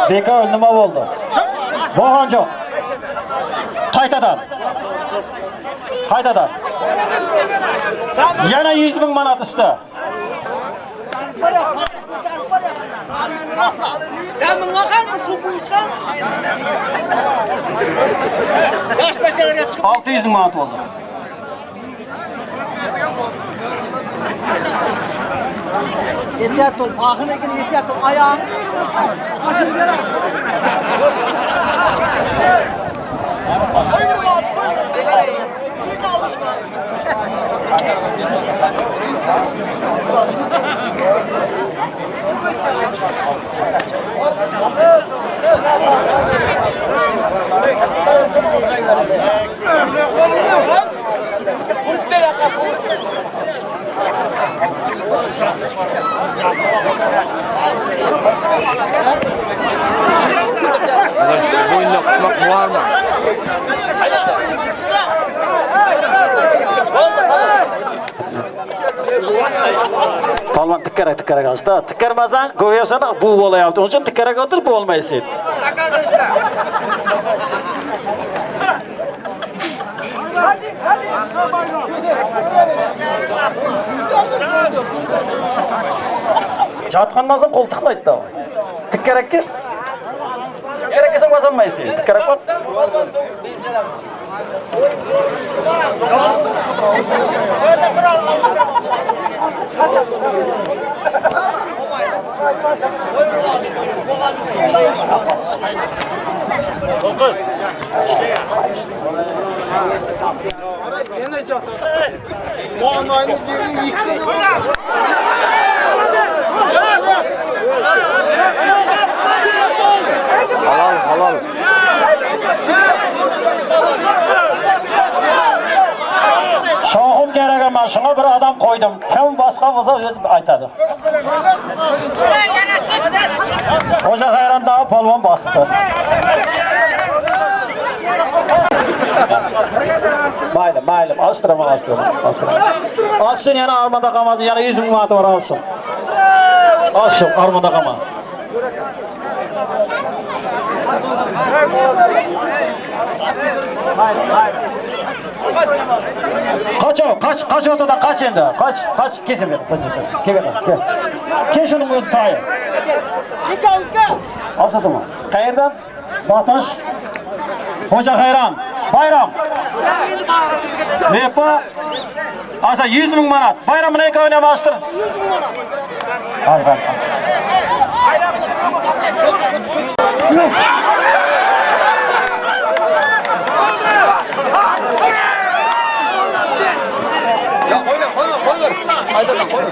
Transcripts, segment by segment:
Beka nima bo'ldi? Bo'lgan yo'q. Qaytadan. Yana 100 ming manat usta. Ben bunga qarşı şu buluşkan. 600 ming manat oldu. Ehtiyat ol, ahın ekini ehtiyat ol, ayağın. Başını ver az. Soyunu al, boyunla kusmak var mı? Palvan tikkara kalıştı. Tikkarmasan koyuyorsan bu olayaptı. Onun için tikkara otur bu olmayısın. Жатқан назым қол тықлайды да. Тіккерекке. Тіккерекке соң басылмайсың. Тіккерек бар. Halal. Şoğum gerek ama şuna bir adam koydum. Kim başka olsa öz aytadı. Hoca hayran daha palvan bastı. Maylim. Astırma. Açsın yana armada kalmaz. Yana 100 bin manat var alsın. Açsın armada kalmaz. Kaç ortada kaç endi. Kaç kesin ver. Kes şunun öz tayı. Asası mı? Kayırdan? Bataş. Hoca hayran. Bayram. Mepa. Asa 100 bin manat. Bayramın eki oynamastır. 100 bin manat. Hadi. Ya koy ver. Haydi da koy.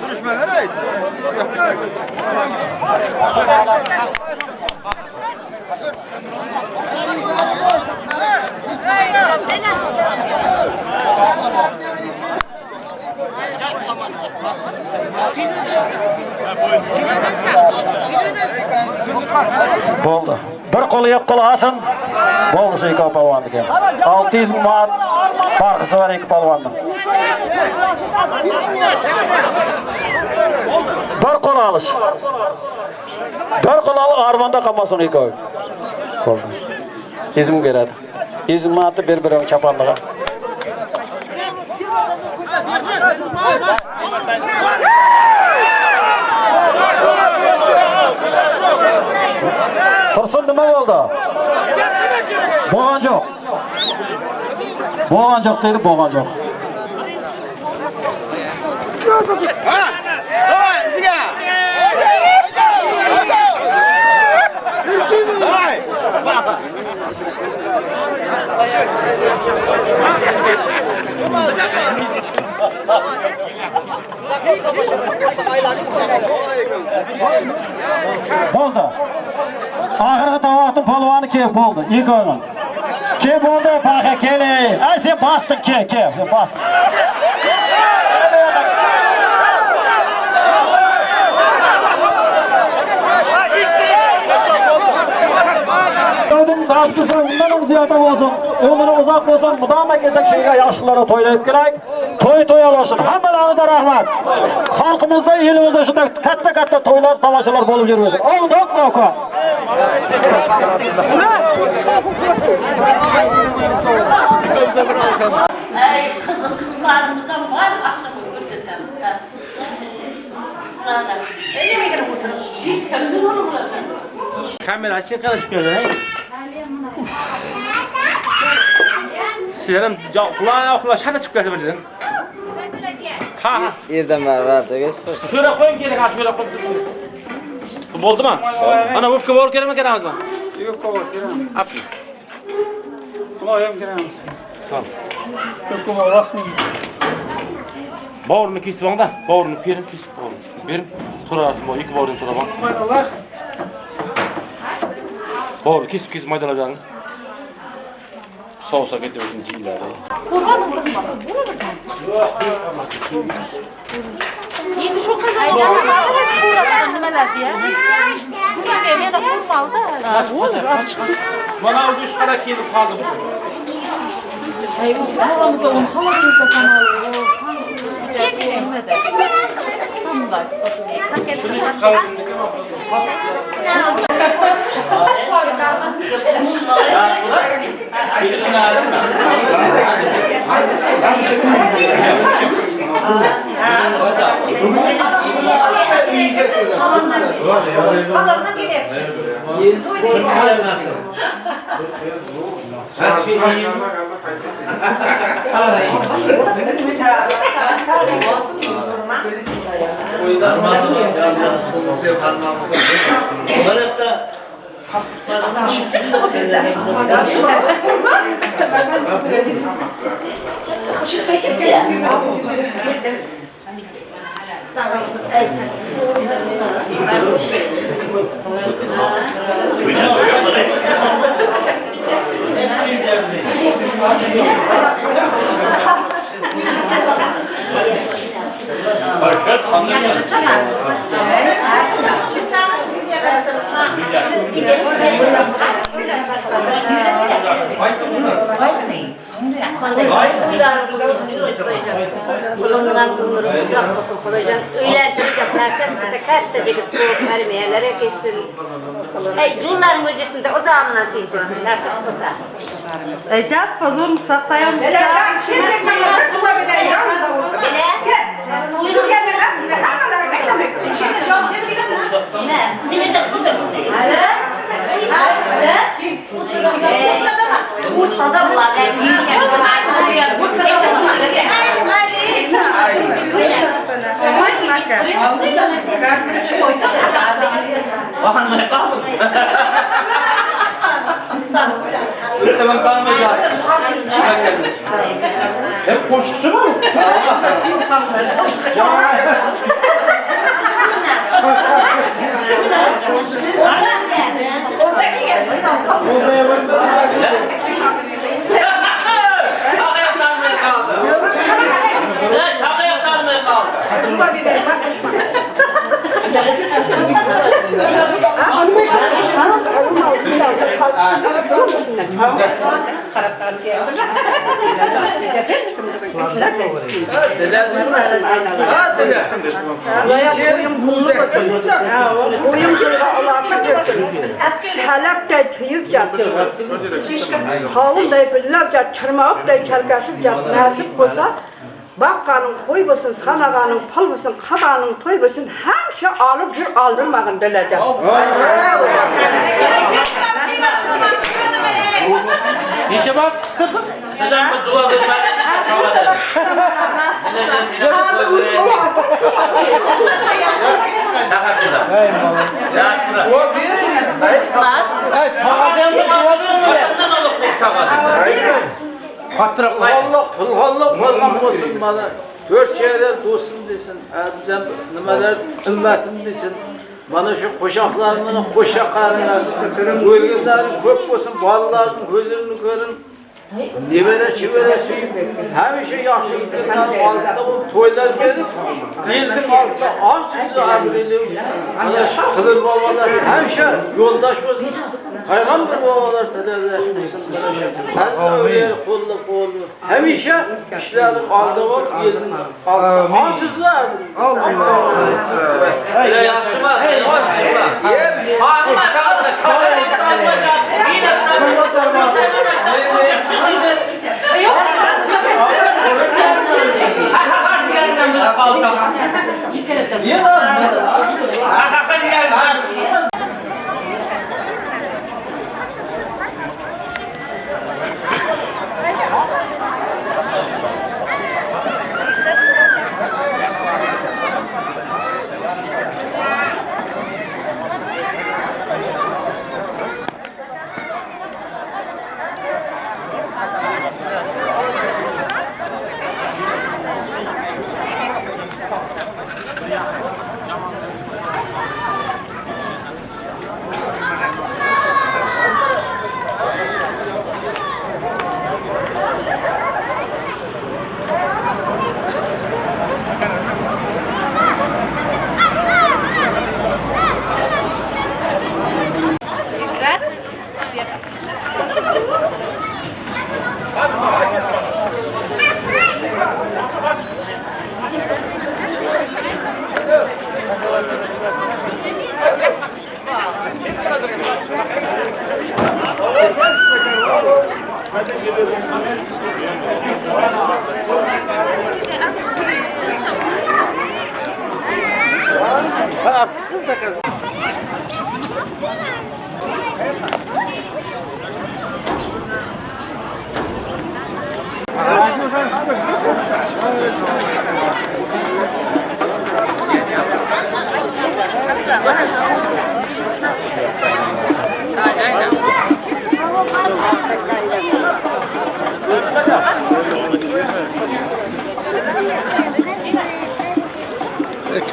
Duruşma nereye? Oldu. Bir kolu yok kolu asın. Boldu şey palvandı ki. 600 manat farkısı var iki palvanın. Bir kolu alış. Bir kolu al armanda kalmasın iki oy. İzmim geledi. 100 manatı bir çapanlığa. Tursun nima oldu? Bo'lgan yo'q. Dedi, bo'lgan yo'q. Ha! Давай, iziga! Давай! Bo'ldi. Oxirgi tovoqning polvoni kelib bo'ldi. Ikki o'yin. Ke bo'ldi, paxa keling. Ay sen bosding, ke, sen bosding. Baskısı bundan hem ziyade olsun. Ömrü uzak olsun. Mudama gezek şeyine yaşlılara toylayıp gerek. Toy olsun. Hammalarına rahmet. Halkımızda, elimizde şunda katta toylar, tamaşalar bolup yürüyorsun. Oğlum yok mu oku? Kızlarımıza var akşamı görsetemiz. Kamera açın kalıp gördün. Sizlerim kulağına şurada çıkıp gelsin. Ha. Yerden vardı, geçmiş. Şöyle koyun gerek ha şöyle koyun. Oldu mu? Ana vıfkı bol kereme keremez mi? Yok kavur giremez. At. Buna yem giremez. Tamam. Yok kavur rasmi. Bağırını kesip bana da. Bağırını kesip bağırını. Benim turarasın bu. İki bağırını tura bana. Allah. Bağırını kesip maydalacağını. Soğusa getirmesin ciğerleri. Yeni çok kazanacağım. Neler diye. Bu evine de kurmalı da. Bana o üç kara kedi kaldı. Ay babamıza onu halatıyla sana alıyor. Şunu kaldı. Bir şunu aldım mı? Kullanılan bunları uzaklasın olacak. Öğrentireceklerse bize kaçta ceket bu vermeyelere geçsin. Yılların öncesinde o zamanla şeydirsin. Nasıl olsa. Ecap fazla mı saklaya mı? Hemen kalmayacak. Hep koşuştu mu? Halakta tıyıp yaptı. Kavunday billap yap, çırmağıpday çalgasıp yap, nasip olsa bakkanın koy basın, sanağanın pal basın, kadanın toy basın, her şey alıp bir aldırmağın bileceğim. Neçe bak kısırdım? Sizden bu dua etmedi. Sakat burada. Ya burada. O bir misin? Hey, tağazem de dua verme. Bundan alıp bu tavadı. Hatıra kılgallık olsun bana. dört şeyler dostum desin, Ercan nimeler ümmetim desin. Bana şu koşaklarımın koşak karınlar, ölgenlerin köp olsun, balaların gözlerini görün. Nebere çivere suyup, hemişe yaxşılıklardan altta bu toylar gelip, elkin altta aç yüzü abirelim. Kıdır babalar hemişe yoldaş olsun. Peygamber babalar tedavlaşmasın. Hazır öyle kollu kollu. Hemişe işlerin altta var, elkin altta aç yüzü abirelim. Öyle yaşıma. Ahmet abi. Yine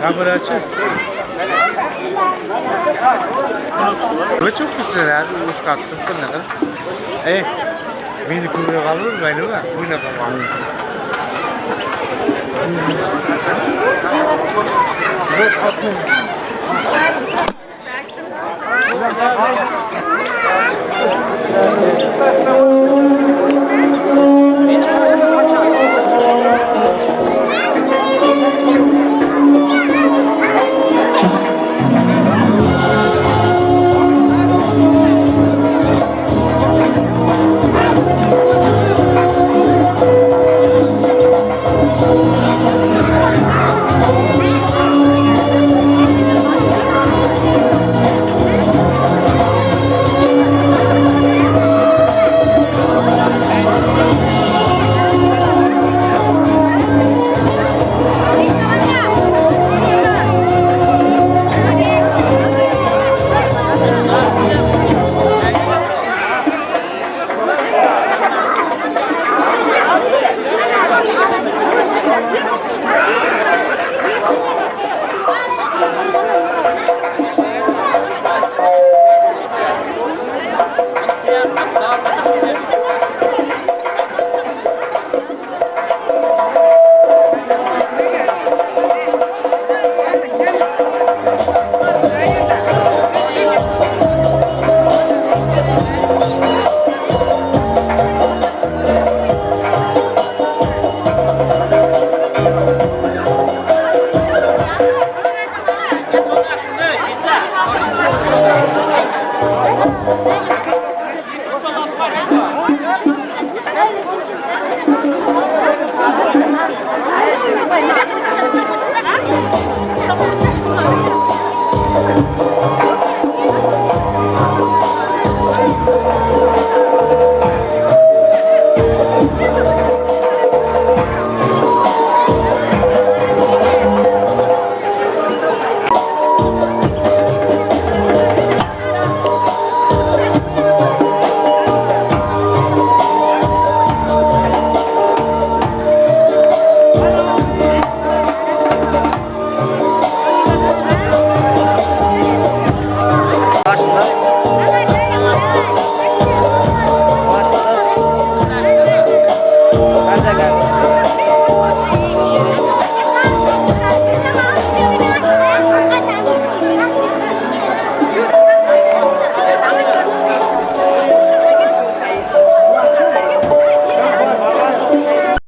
Kamera açık. Bu çok güzel abi. Uz kalktım ne kadar. Beni kuraya kalır mı benim ha? Bu ne kadar? Bu kalktım.